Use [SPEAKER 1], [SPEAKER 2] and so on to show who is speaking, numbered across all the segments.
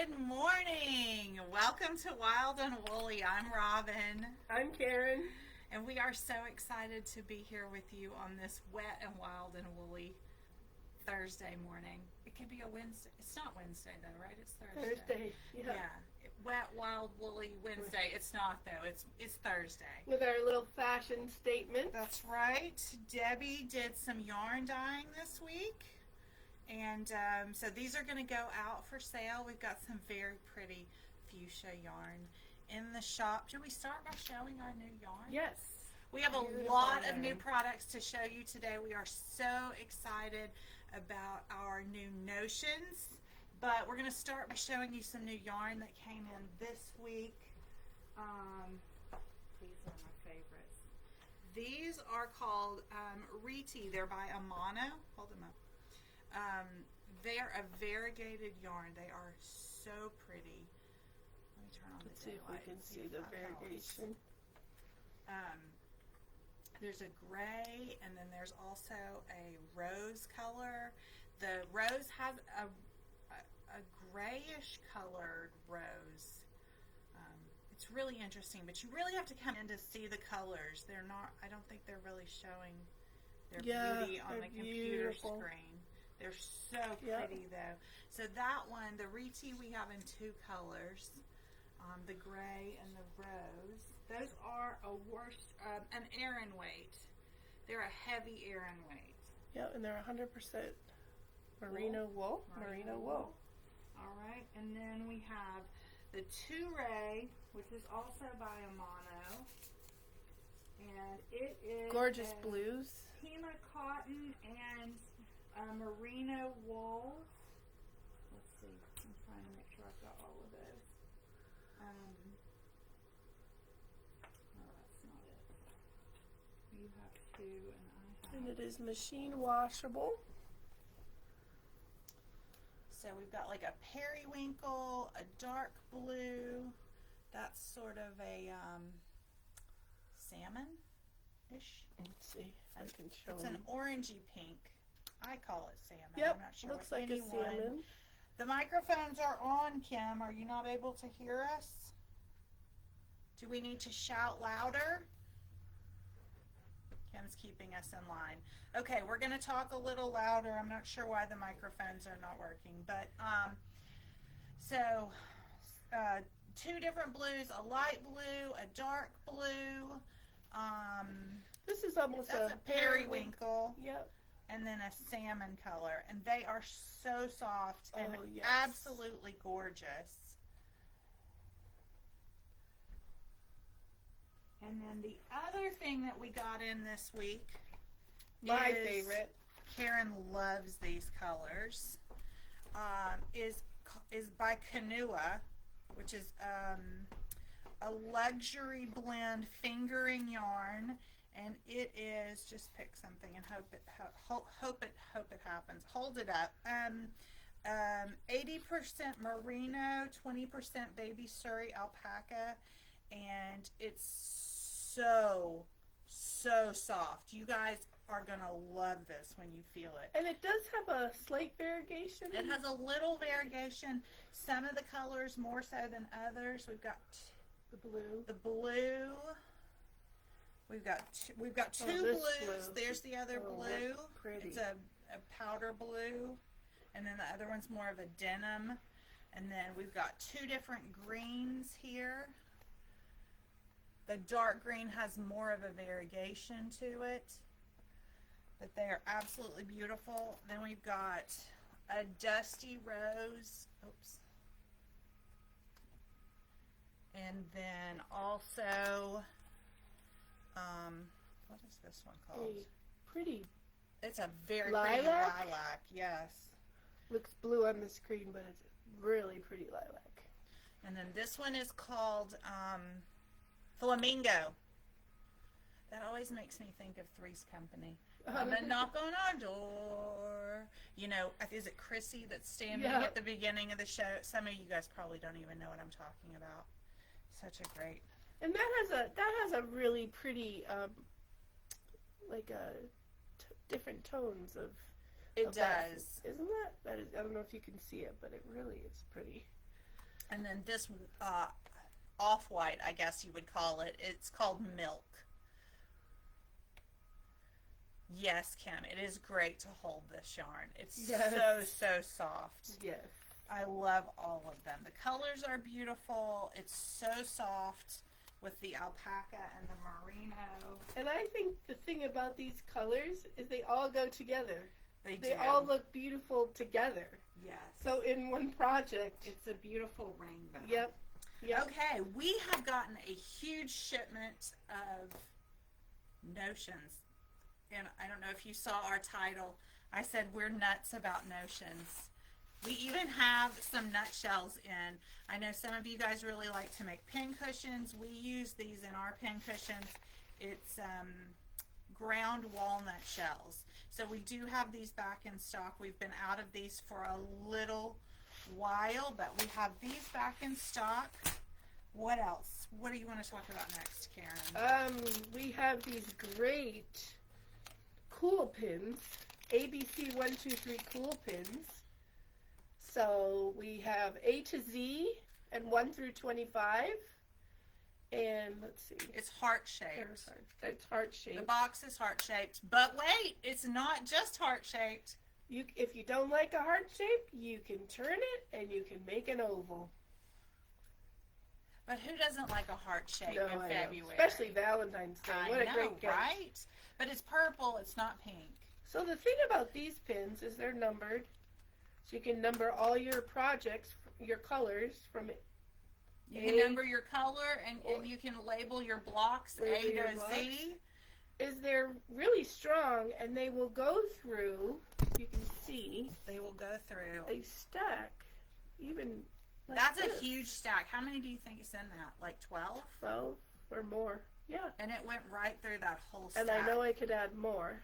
[SPEAKER 1] Good morning. Welcome to Wild and Woolly. I'm Robin,
[SPEAKER 2] I'm Karen.
[SPEAKER 1] and we are so excited to be here with you on this wet and wild and woolly Thursday morning. It could be a Wednesday. It's not Wednesday though, right? It's Thursday.
[SPEAKER 2] Thursday. Yeah.
[SPEAKER 1] Wet, wild, woolly Wednesday. It's not though. It's Thursday.
[SPEAKER 2] With our little fashion statement.
[SPEAKER 1] That's right. Debbie did some yarn dyeing this week. And so these are going to go out for sale. We've got some very pretty fuchsia yarn in the shop. Should we start by showing our new yarn?
[SPEAKER 2] Yes.
[SPEAKER 1] We have a lot of new products to show you today. We are so excited about our new notions. But we're going to start by showing you some new yarn that came in this week. These are my favorites. These are called Riti. They're by Amano. Hold them up. They're a variegated yarn. They are so pretty. Let me turn on the
[SPEAKER 2] Let's see if we
[SPEAKER 1] daylight
[SPEAKER 2] can
[SPEAKER 1] and
[SPEAKER 2] see
[SPEAKER 1] if
[SPEAKER 2] the
[SPEAKER 1] that
[SPEAKER 2] variegation.
[SPEAKER 1] There's a gray, and then there's also a rose color. The rose has a grayish colored rose. It's really interesting, but you really have to come in to see the colors. They're not, I don't think they're really showing their beauty on the computer screen. They're so pretty though. So that one, the Riti, we have in two colors, the gray and the rose. Those are an Aran weight. They're a heavy Aran weight.
[SPEAKER 2] Yeah, and they're 100% merino wool. Merino wool.
[SPEAKER 1] All right, and then we have the Toure, which is also by Amano, and it is
[SPEAKER 2] gorgeous blues.
[SPEAKER 1] Pima cotton and merino wool. Let's see. I'm trying to make sure I've got all of those. No, that's not it. You have two, and I have.
[SPEAKER 2] And it is machine washable.
[SPEAKER 1] So we've got like a periwinkle, a dark blue. That's sort of a salmon-ish.
[SPEAKER 2] Let's see if I can show
[SPEAKER 1] It's
[SPEAKER 2] them.
[SPEAKER 1] an orangey pink. I call it salmon.
[SPEAKER 2] Yep,
[SPEAKER 1] I'm not sure.
[SPEAKER 2] looks like a salmon.
[SPEAKER 1] The microphones are on, Kim. Are you not able to hear us? Do we need to shout louder? Kim's keeping us in line. Okay, we're going to talk a little louder. I'm not sure why the microphones are not working, but two different blues, a light blue, a dark blue.
[SPEAKER 2] This is almost
[SPEAKER 1] That's a periwinkle.
[SPEAKER 2] Yep.
[SPEAKER 1] And then a salmon color, and they are so soft and absolutely gorgeous. And then the other thing that we got in this week,
[SPEAKER 2] my favorite.
[SPEAKER 1] Karen loves these colors. Is by Kanua, which is a luxury blend fingering yarn. And it is, just pick something and hope it happens. Hold it up. 80% merino, 20% baby Surrey alpaca, and it's so soft. You guys are gonna love this when you feel it.
[SPEAKER 2] And it does have a slight variegation.
[SPEAKER 1] It has a little variegation. Some of the colors more so than others. We've got
[SPEAKER 2] the blue.
[SPEAKER 1] The blue. We've got two blues. There's the other blue.
[SPEAKER 2] Pretty.
[SPEAKER 1] It's a powder blue, and then the other one's more of a denim. And then we've got two different greens here. The dark green has more of a variegation to it, but they are absolutely beautiful. Then we've got a dusty rose. Oops. And then also, what is this one called?
[SPEAKER 2] Pretty.
[SPEAKER 1] It's a very pretty lilac, yes.
[SPEAKER 2] Looks blue on the screen, but it's really pretty lilac.
[SPEAKER 1] And then this one is called Flamingo. That always makes me think of Three's Company. I'm gonna knock on our door. You know, is it Chrissy that's standing at the beginning of the show? Some of you guys probably don't even know what I'm talking about. Such a great.
[SPEAKER 2] And that has a really pretty, different tones of.
[SPEAKER 1] It does.
[SPEAKER 2] Isn't that? That is. I don't know if you can see it, but it really is pretty.
[SPEAKER 1] And then this off-white, I guess you would call it. It's called Milk. Yes, Kim, it is great to hold this yarn. It's so soft.
[SPEAKER 2] Yes.
[SPEAKER 1] I love all of them. The colors are beautiful. It's so soft with the alpaca and the merino.
[SPEAKER 2] And I think the thing about these colors is they all go together.
[SPEAKER 1] They
[SPEAKER 2] They all look beautiful together.
[SPEAKER 1] Yes.
[SPEAKER 2] So in one project.
[SPEAKER 1] It's a beautiful rainbow.
[SPEAKER 2] Yep. Yep.
[SPEAKER 1] Okay, we have gotten a huge shipment of notions. And I don't know if you saw our title. I said we're nuts about notions. We even have some nutshells in. I know some of you guys really like to make pin cushions. We use these in our pin cushions. It's ground walnut shells. So we do have these back in stock. We've been out of these for a little while, but we have these back in stock. What else? What do you want to talk about next, Karen?
[SPEAKER 2] We have these great cool pins, ABC 123 cool pins. So we have A to Z and 1 through 25. And let's see.
[SPEAKER 1] It's heart-shaped.
[SPEAKER 2] It's heart-shaped.
[SPEAKER 1] The box is heart-shaped. But wait, it's not just heart-shaped.
[SPEAKER 2] If you don't like a heart shape, you can turn it and you can make an oval.
[SPEAKER 1] But who doesn't like a heart shape in February?
[SPEAKER 2] Especially Valentine's Day. What a great gift.
[SPEAKER 1] Right? But it's purple, it's not pink.
[SPEAKER 2] So the thing about these pins is they're numbered. So you can number all your projects, your colors from
[SPEAKER 1] You can number your color and you can label your blocks A to Z.
[SPEAKER 2] Is they're really strong and they will go through, you can see.
[SPEAKER 1] They will go through.
[SPEAKER 2] They stack even like
[SPEAKER 1] That's
[SPEAKER 2] this.
[SPEAKER 1] a huge stack. How many do you think is in that? Like 12?
[SPEAKER 2] 12 or more. Yeah.
[SPEAKER 1] And it went right through that whole stack.
[SPEAKER 2] And I know I could add more.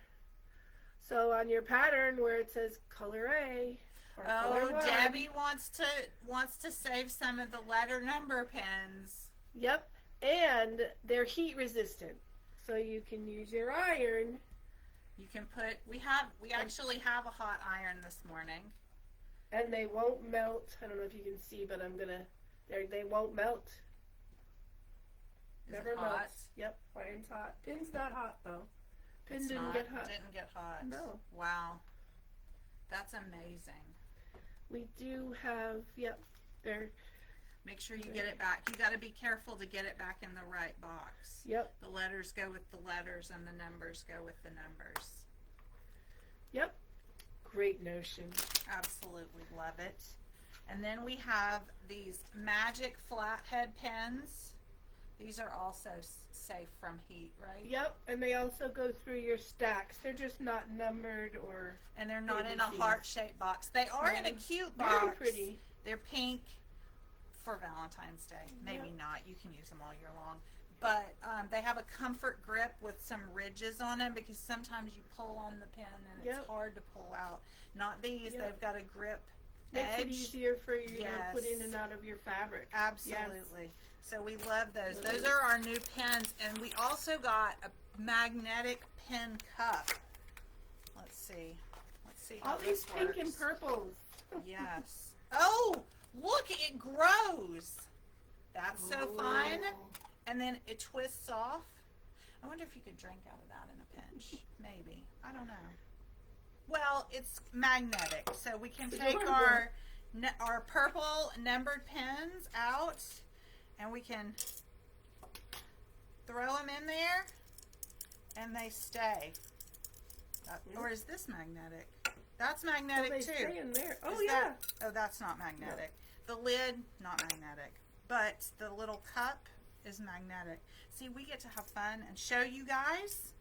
[SPEAKER 2] So on your pattern where it says color A or color 1.
[SPEAKER 1] Debbie wants to save some of the letter number pens.
[SPEAKER 2] Yep. And they're heat resistant. So you can use your iron.
[SPEAKER 1] You can put we actually have a hot iron this morning.
[SPEAKER 2] And they won't melt. I don't know if you can see, but they won't melt. Never melts. Yep, iron's hot. Pin's not hot though. Pin didn't get hot.
[SPEAKER 1] Didn't get hot.
[SPEAKER 2] No.
[SPEAKER 1] Wow. That's amazing.
[SPEAKER 2] We do have, yep, they're.
[SPEAKER 1] Make sure you get it back. You got to be careful to get it back in the right box.
[SPEAKER 2] Yep.
[SPEAKER 1] The letters go with the letters and the numbers go with the numbers.
[SPEAKER 2] Yep. Great notion.
[SPEAKER 1] Absolutely love it. And then we have these magic flathead pens. These are also safe from heat, right?
[SPEAKER 2] Yep, and they also go through your stacks. They're just not numbered or.
[SPEAKER 1] And they're not in a heart-shaped box. They are in a cute box.
[SPEAKER 2] Very pretty.
[SPEAKER 1] They're pink for Valentine's Day. Maybe not. You can use them all year long. But they have a comfort grip with some ridges on them because sometimes you pull on the pen and it's hard to pull out. Not these. They've got a grip
[SPEAKER 2] Makes
[SPEAKER 1] edge.
[SPEAKER 2] it easier for you to put in and out of your fabric.
[SPEAKER 1] Absolutely. So we love those. Those are our new pens. And we also got a magnetic pen cup. Let's see. How
[SPEAKER 2] all these pink
[SPEAKER 1] works.
[SPEAKER 2] and purples.
[SPEAKER 1] Yes. Oh, look, it grows. That's so fun. And then it twists off. I wonder if you could drink out of that in a pinch. Maybe. I don't know. Well, it's magnetic, so we can take our purple numbered pens out, and we can throw them in there, and they stay. Or is this magnetic? That's magnetic too.
[SPEAKER 2] Stay in there. Oh,
[SPEAKER 1] that's not magnetic. No. The lid, not magnetic. But the little cup is magnetic. See, we get to have fun and show you guys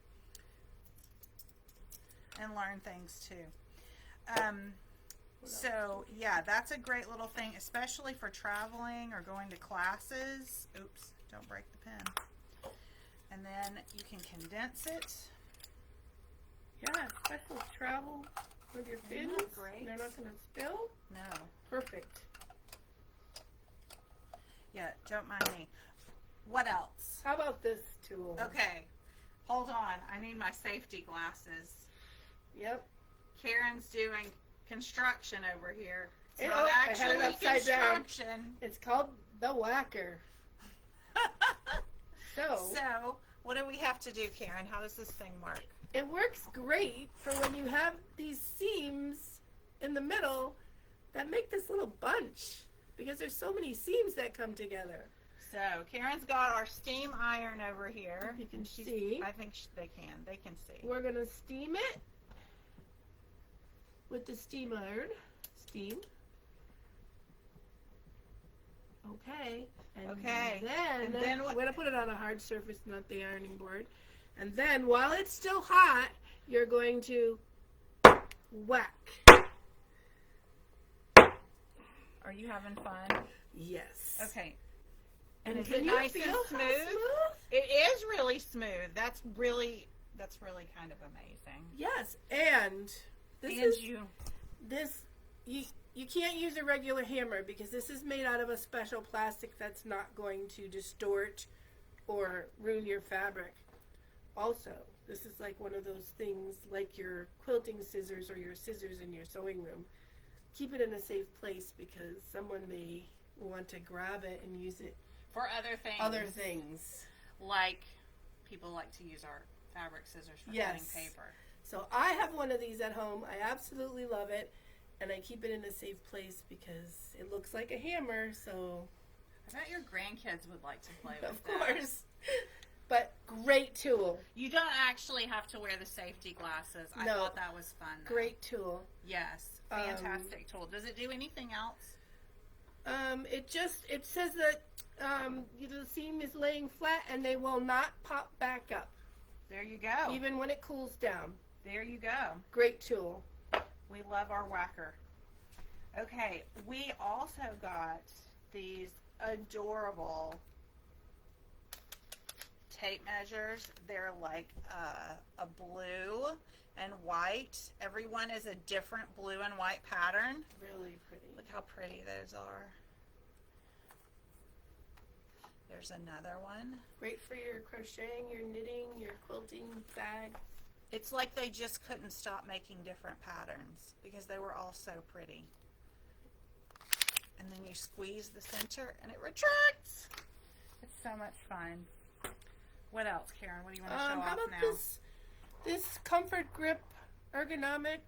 [SPEAKER 1] and learn things too. So yeah, that's a great little thing, especially for traveling or going to classes. Oops, don't break the pen. And then you can condense it.
[SPEAKER 2] Yeah, special travel with your pins.
[SPEAKER 1] Great.
[SPEAKER 2] They're not going to spill.
[SPEAKER 1] No.
[SPEAKER 2] Perfect.
[SPEAKER 1] Yeah, don't mind me. What else?
[SPEAKER 2] How about this tool?
[SPEAKER 1] Okay, hold on. I need my safety glasses.
[SPEAKER 2] Yep.
[SPEAKER 1] Karen's doing construction over here. It's not
[SPEAKER 2] I had it
[SPEAKER 1] actually
[SPEAKER 2] upside down.
[SPEAKER 1] construction.
[SPEAKER 2] It's called the Whacker.
[SPEAKER 1] So, what do we have to do, Karen? How does this thing work?
[SPEAKER 2] It works great for when you have these seams in the middle that make this little bunch, because there's so many seams that come together.
[SPEAKER 1] So, Karen's got our steam iron over here.
[SPEAKER 2] You can see.
[SPEAKER 1] I think they can. They can see.
[SPEAKER 2] We're going to steam it with the steam iron. Steam. Okay. And then
[SPEAKER 1] what?
[SPEAKER 2] I'm going to put it on a hard surface, not the ironing board. And then while it's still hot, you're going to whack.
[SPEAKER 1] Are you having fun?
[SPEAKER 2] Yes.
[SPEAKER 1] Okay. And is
[SPEAKER 2] can
[SPEAKER 1] it
[SPEAKER 2] you
[SPEAKER 1] nice
[SPEAKER 2] feel
[SPEAKER 1] and
[SPEAKER 2] how
[SPEAKER 1] smooth? It is really smooth. That's really kind of amazing.
[SPEAKER 2] Yes, and you can't use a regular hammer because this is made out of a special plastic that's not going to distort or ruin your fabric. Also, this is like one of those things like your quilting scissors or your scissors in your sewing room. Keep it in a safe place because someone may want to grab it and use it
[SPEAKER 1] For other things. Like people like to use our fabric scissors for cutting paper.
[SPEAKER 2] So I have one of these at home. I absolutely love it. And I keep it in a safe place because it looks like a hammer. So
[SPEAKER 1] I bet your grandkids would like to play with
[SPEAKER 2] of
[SPEAKER 1] that.
[SPEAKER 2] course. But great tool.
[SPEAKER 1] You don't actually have to wear the safety glasses. I thought that was fun, though.
[SPEAKER 2] Great tool.
[SPEAKER 1] Yes. Fantastic tool. Does it do anything else?
[SPEAKER 2] It says that the seam is laying flat and they will not pop back up.
[SPEAKER 1] There you go.
[SPEAKER 2] Even when it cools down.
[SPEAKER 1] There you go.
[SPEAKER 2] Great tool.
[SPEAKER 1] We love our whacker. Okay, we also got these adorable tape measures. They're like a blue and white. Everyone is a different blue and white pattern.
[SPEAKER 2] Really pretty.
[SPEAKER 1] Look how pretty those are. There's another one.
[SPEAKER 2] Great for your crocheting, your knitting, your quilting bag.
[SPEAKER 1] It's like they just couldn't stop making different patterns because they were all so pretty. And then you squeeze the center and it retracts. It's so much fun. What else, Karen? What do you want to show
[SPEAKER 2] how
[SPEAKER 1] off
[SPEAKER 2] about
[SPEAKER 1] now?
[SPEAKER 2] this Comfort Grip ergonomic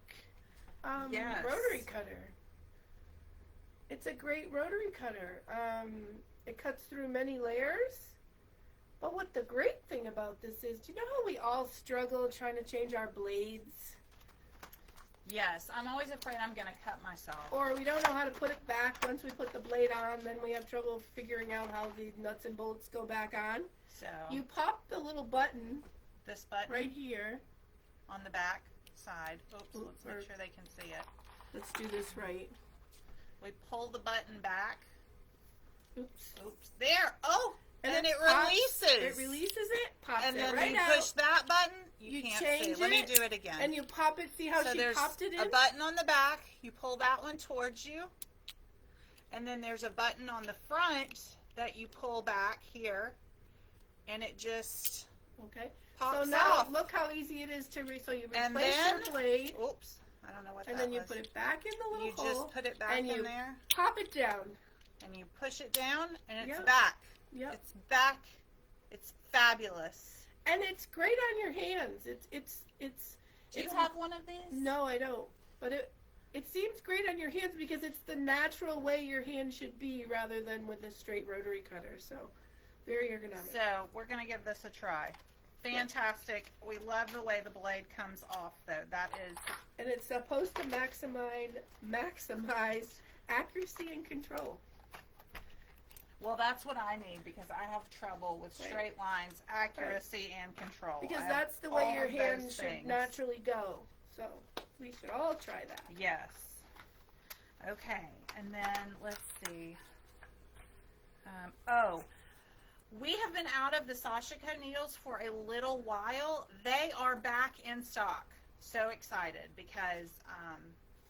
[SPEAKER 1] Yes.
[SPEAKER 2] rotary cutter? It's a great rotary cutter. It cuts through many layers. But what the great thing about this is, do you know how we all struggle trying to change our blades?
[SPEAKER 1] Yes, I'm always afraid I'm going to cut myself.
[SPEAKER 2] Or we don't know how to put it back once we put the blade on, then we have trouble figuring out how the nuts and bolts go back on.
[SPEAKER 1] So
[SPEAKER 2] You pop the little button
[SPEAKER 1] this button
[SPEAKER 2] right here.
[SPEAKER 1] on the back side. Oops, let's
[SPEAKER 2] or-
[SPEAKER 1] make sure they can see it.
[SPEAKER 2] Let's do this right.
[SPEAKER 1] We pull the button back.
[SPEAKER 2] Oops.
[SPEAKER 1] Oops. There. Oh, and then it
[SPEAKER 2] pops.
[SPEAKER 1] releases.
[SPEAKER 2] It releases it, pops
[SPEAKER 1] And
[SPEAKER 2] it
[SPEAKER 1] then
[SPEAKER 2] right
[SPEAKER 1] you
[SPEAKER 2] out.
[SPEAKER 1] push that button. You
[SPEAKER 2] You
[SPEAKER 1] can't
[SPEAKER 2] change
[SPEAKER 1] see. Let me
[SPEAKER 2] it,
[SPEAKER 1] do it again.
[SPEAKER 2] And you pop it. See how
[SPEAKER 1] so
[SPEAKER 2] she
[SPEAKER 1] there's
[SPEAKER 2] popped it in?
[SPEAKER 1] a button on the back. You pull that one towards you. And then there's a button on the front that you pull back here. And it just
[SPEAKER 2] Okay.
[SPEAKER 1] pops
[SPEAKER 2] So now
[SPEAKER 1] off.
[SPEAKER 2] look how easy it is to so you
[SPEAKER 1] And
[SPEAKER 2] replace
[SPEAKER 1] then-
[SPEAKER 2] your blade,
[SPEAKER 1] Oops. I don't know what
[SPEAKER 2] and
[SPEAKER 1] that
[SPEAKER 2] then you
[SPEAKER 1] was.
[SPEAKER 2] put it back in the little
[SPEAKER 1] You
[SPEAKER 2] hole.
[SPEAKER 1] just put it back
[SPEAKER 2] and
[SPEAKER 1] in
[SPEAKER 2] you
[SPEAKER 1] there.
[SPEAKER 2] pop it down.
[SPEAKER 1] And you push it down. And it's
[SPEAKER 2] Yep.
[SPEAKER 1] back.
[SPEAKER 2] Yep.
[SPEAKER 1] It's back. It's fabulous.
[SPEAKER 2] And it's great on your hands. It's
[SPEAKER 1] Do you have one of these?
[SPEAKER 2] No, I don't. But it seems great on your hands because it's the natural way your hand should be rather than with a straight rotary cutter. So very ergonomic.
[SPEAKER 1] So we're going to give this a try. Fantastic. We love the way the blade comes off, though. That is,
[SPEAKER 2] And it's supposed to maximize accuracy and control.
[SPEAKER 1] well, that's what I need because I have trouble with straight lines, accuracy, and control.
[SPEAKER 2] Because
[SPEAKER 1] I have
[SPEAKER 2] that's the way
[SPEAKER 1] all
[SPEAKER 2] your
[SPEAKER 1] of those
[SPEAKER 2] hand should
[SPEAKER 1] things.
[SPEAKER 2] naturally go. So we should all try that.
[SPEAKER 1] Yes. Okay, and then let's see. We have been out of the Sashiko needles for a little while. They are back in stock. So excited because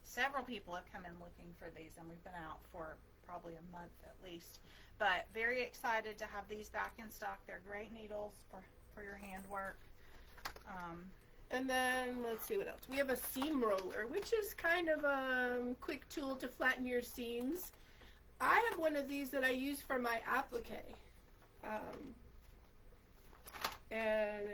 [SPEAKER 1] several people have come in looking for these, and we've been out for probably a month at least. But very excited to have these back in stock. They're great needles for your handwork.
[SPEAKER 2] And then, let's see what else. We have a seam roller, which is kind of a quick tool to flatten your seams. I have one of these that I use for my applique. And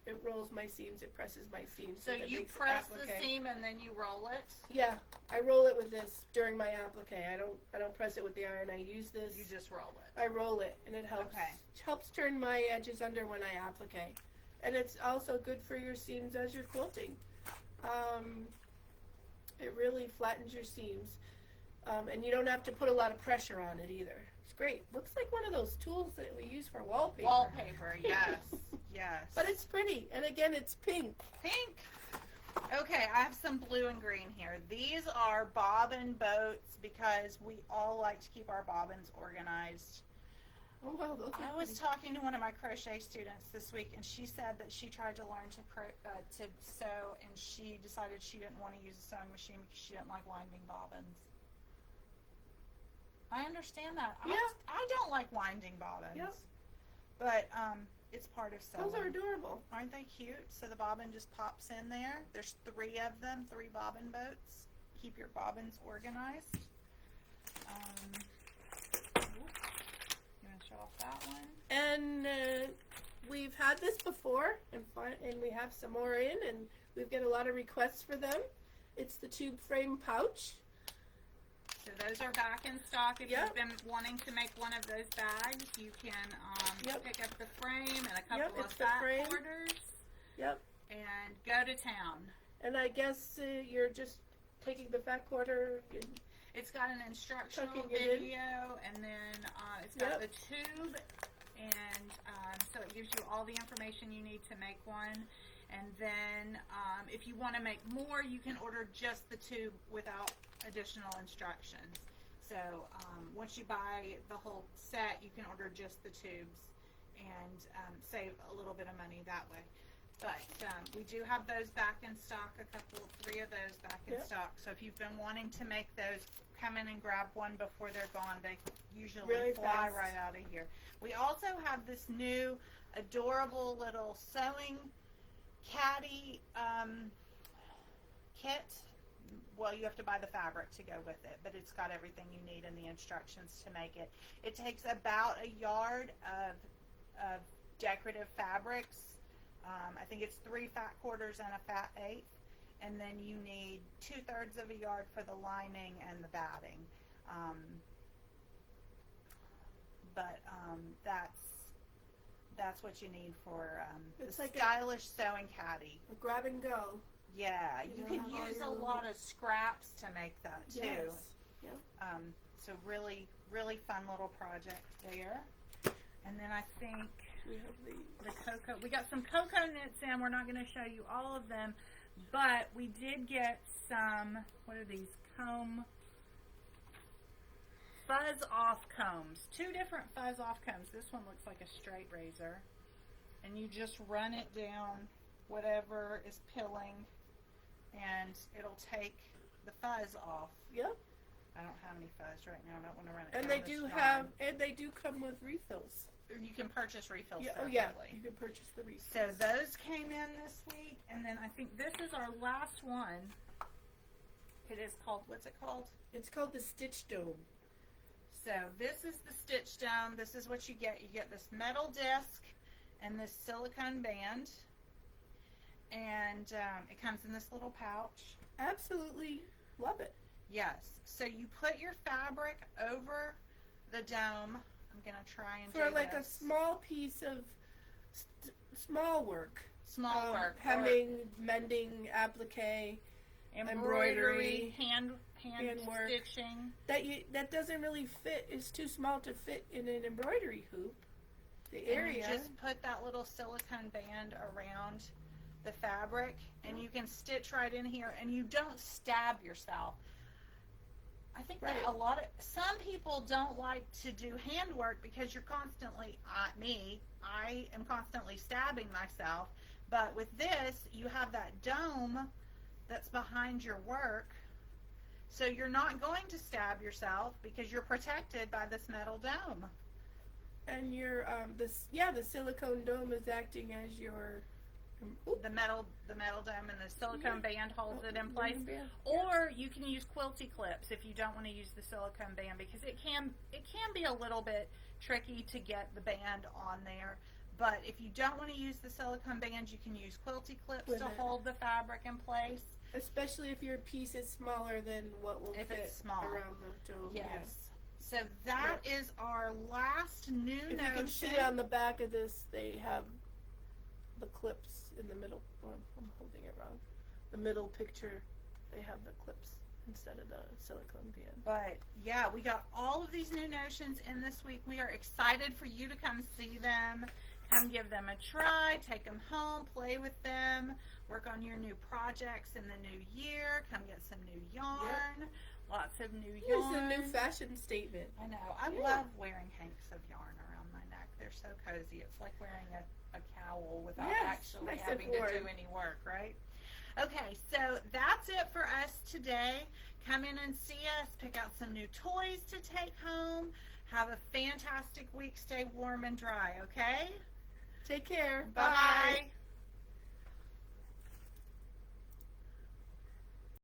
[SPEAKER 2] it rolls my seams, it presses my seams.
[SPEAKER 1] So you press the seam and then you roll it?
[SPEAKER 2] Yeah, I roll it with this during my applique. I don't press it with the iron. I use this.
[SPEAKER 1] You just roll it.
[SPEAKER 2] I roll it, and it helps.
[SPEAKER 1] Okay.
[SPEAKER 2] Helps turn my edges under when I applique. And it's also good for your seams as you're quilting. It really flattens your seams. And you don't have to put a lot of pressure on it either. It's great. Looks like one of those tools that we use for wallpaper.
[SPEAKER 1] Wallpaper, yes. Yes.
[SPEAKER 2] But it's pretty. And again, it's pink.
[SPEAKER 1] Pink. Okay, I have some blue and green here. These are bobbin boats because we all like to keep our bobbins organized.
[SPEAKER 2] Oh, wow, those
[SPEAKER 1] I was talking to one of my crochet students this week, and she said that she tried to learn to sew, and she decided she didn't want to use a sewing machine because she didn't like winding bobbins. I understand that.
[SPEAKER 2] Yeah.
[SPEAKER 1] I don't like winding bobbins.
[SPEAKER 2] Yep.
[SPEAKER 1] But it's part of sewing.
[SPEAKER 2] Those are adorable.
[SPEAKER 1] Aren't they cute? So the bobbin just pops in there. There's 3 of them, 3 bobbin boats. Keep your bobbins organized. You want to show off that one?
[SPEAKER 2] And we've had this before, and we have some more in, and we've got a lot of requests for them. It's the tube frame pouch.
[SPEAKER 1] So those are back in stock. If
[SPEAKER 2] Yep.
[SPEAKER 1] you've been wanting to make one of those bags, you can
[SPEAKER 2] Yep.
[SPEAKER 1] pick up the frame and a couple
[SPEAKER 2] Yep,
[SPEAKER 1] of
[SPEAKER 2] it's the
[SPEAKER 1] fat
[SPEAKER 2] frame.
[SPEAKER 1] quarters
[SPEAKER 2] Yep.
[SPEAKER 1] and go to town.
[SPEAKER 2] And I guess you're just taking the fat quarter. And
[SPEAKER 1] It's got an instructional
[SPEAKER 2] Tucking it in.
[SPEAKER 1] video, and then it's got
[SPEAKER 2] Yep.
[SPEAKER 1] the tube, and so it gives you all the information you need to make one. And then if you want to make more, you can order just the tube without additional instructions. So once you buy the whole set, you can order just the tubes and save a little bit of money that way. But we do have those back in stock, 3 of those back in
[SPEAKER 2] Yep.
[SPEAKER 1] stock. So if you've been wanting to make those, come in and grab one before they're gone. They usually
[SPEAKER 2] Really
[SPEAKER 1] fly
[SPEAKER 2] fast.
[SPEAKER 1] right out of here. We also have this new adorable little sewing caddy kit. Well, you have to buy the fabric to go with it, but it's got everything you need in the instructions to make it. It takes about a yard of decorative fabrics. I think it's 3 fat quarters and a fat eighth, and then you need 2/3 of a yard for the lining and the batting. But that's what you need for the
[SPEAKER 2] It's like
[SPEAKER 1] stylish sewing caddy.
[SPEAKER 2] a grab and go.
[SPEAKER 1] Yeah,
[SPEAKER 2] You
[SPEAKER 1] you
[SPEAKER 2] don't
[SPEAKER 1] can
[SPEAKER 2] have all
[SPEAKER 1] use
[SPEAKER 2] your
[SPEAKER 1] a
[SPEAKER 2] little-
[SPEAKER 1] lot of scraps to make that too.
[SPEAKER 2] Yes. Yep.
[SPEAKER 1] So really, really fun little project there. And then I think
[SPEAKER 2] We have
[SPEAKER 1] the cocoa, we got some cocoa knits in. We're not going to show you all of them, but we did get some, what are these, fuzz off combs. 2 different fuzz off combs. This one looks like a straight razor, and you just run it down whatever is pilling, and it'll take the fuzz off.
[SPEAKER 2] Yep.
[SPEAKER 1] I don't have any fuzz right now. I don't want to run it
[SPEAKER 2] And
[SPEAKER 1] down
[SPEAKER 2] they do come with refills.
[SPEAKER 1] You can purchase refills
[SPEAKER 2] Yeah,
[SPEAKER 1] separately.
[SPEAKER 2] you can purchase the refills.
[SPEAKER 1] So those came in this week, and then I think this is our last one. It is called, what's it called?
[SPEAKER 2] It's called the Stitch Dome.
[SPEAKER 1] So this is the Stitch Dome. This is what you get. You get this metal disc and this silicone band, and it comes in this little pouch.
[SPEAKER 2] Absolutely love it.
[SPEAKER 1] Yes. So you put your fabric over the dome. I'm going to try and
[SPEAKER 2] For
[SPEAKER 1] do
[SPEAKER 2] like
[SPEAKER 1] this.
[SPEAKER 2] a small piece of small work.
[SPEAKER 1] Small work.
[SPEAKER 2] Hemming, mending, applique,
[SPEAKER 1] embroidery, hand
[SPEAKER 2] work.
[SPEAKER 1] stitching.
[SPEAKER 2] that doesn't really fit. It's too small to fit in an embroidery hoop. The
[SPEAKER 1] And
[SPEAKER 2] area.
[SPEAKER 1] you just put that little silicone band around the fabric, and you can stitch right in here, and you don't stab yourself. I think that
[SPEAKER 2] Right.
[SPEAKER 1] some people don't like to do handwork because you're constantly, I am constantly stabbing myself. But with this, you have that dome that's behind your work, so you're not going to stab yourself because you're protected by this metal dome.
[SPEAKER 2] And your the silicone dome is acting as your Oop.
[SPEAKER 1] the metal dome, and the silicone band holds it in place.
[SPEAKER 2] Band.
[SPEAKER 1] Or you can use quilty clips if you don't want to use the silicone band, because it can be a little bit tricky to get the band on there. But if you don't want to use the silicone band, you can use quilty clips to hold the fabric in place.
[SPEAKER 2] Especially if your piece is smaller than what will
[SPEAKER 1] If
[SPEAKER 2] fit
[SPEAKER 1] it's small.
[SPEAKER 2] around the dome.
[SPEAKER 1] Yes. So that is our last new
[SPEAKER 2] If you can
[SPEAKER 1] notion.
[SPEAKER 2] see on the back of this, they have the clips in the middle. Oh, I'm holding it wrong. The middle picture, they have the clips instead of the silicone band.
[SPEAKER 1] But yeah, we got all of these new notions in this week. We are excited for you to come see them. Come give them a try, take them home, play with them, work on your new projects in the new year. Come get some new yarn. Lots of new yarn.
[SPEAKER 2] It's a new fashion statement.
[SPEAKER 1] I know. I love wearing hanks of yarn around my neck. They're so cozy. It's like wearing a cowl without actually
[SPEAKER 2] nice
[SPEAKER 1] having
[SPEAKER 2] and
[SPEAKER 1] to
[SPEAKER 2] warm.
[SPEAKER 1] do any work, right? Okay, so that's it for us today. Come in and see us. Pick out some new toys to take home. Have a fantastic week. Stay warm and dry, okay?
[SPEAKER 2] Take care.
[SPEAKER 1] Bye-bye.
[SPEAKER 2] Bye.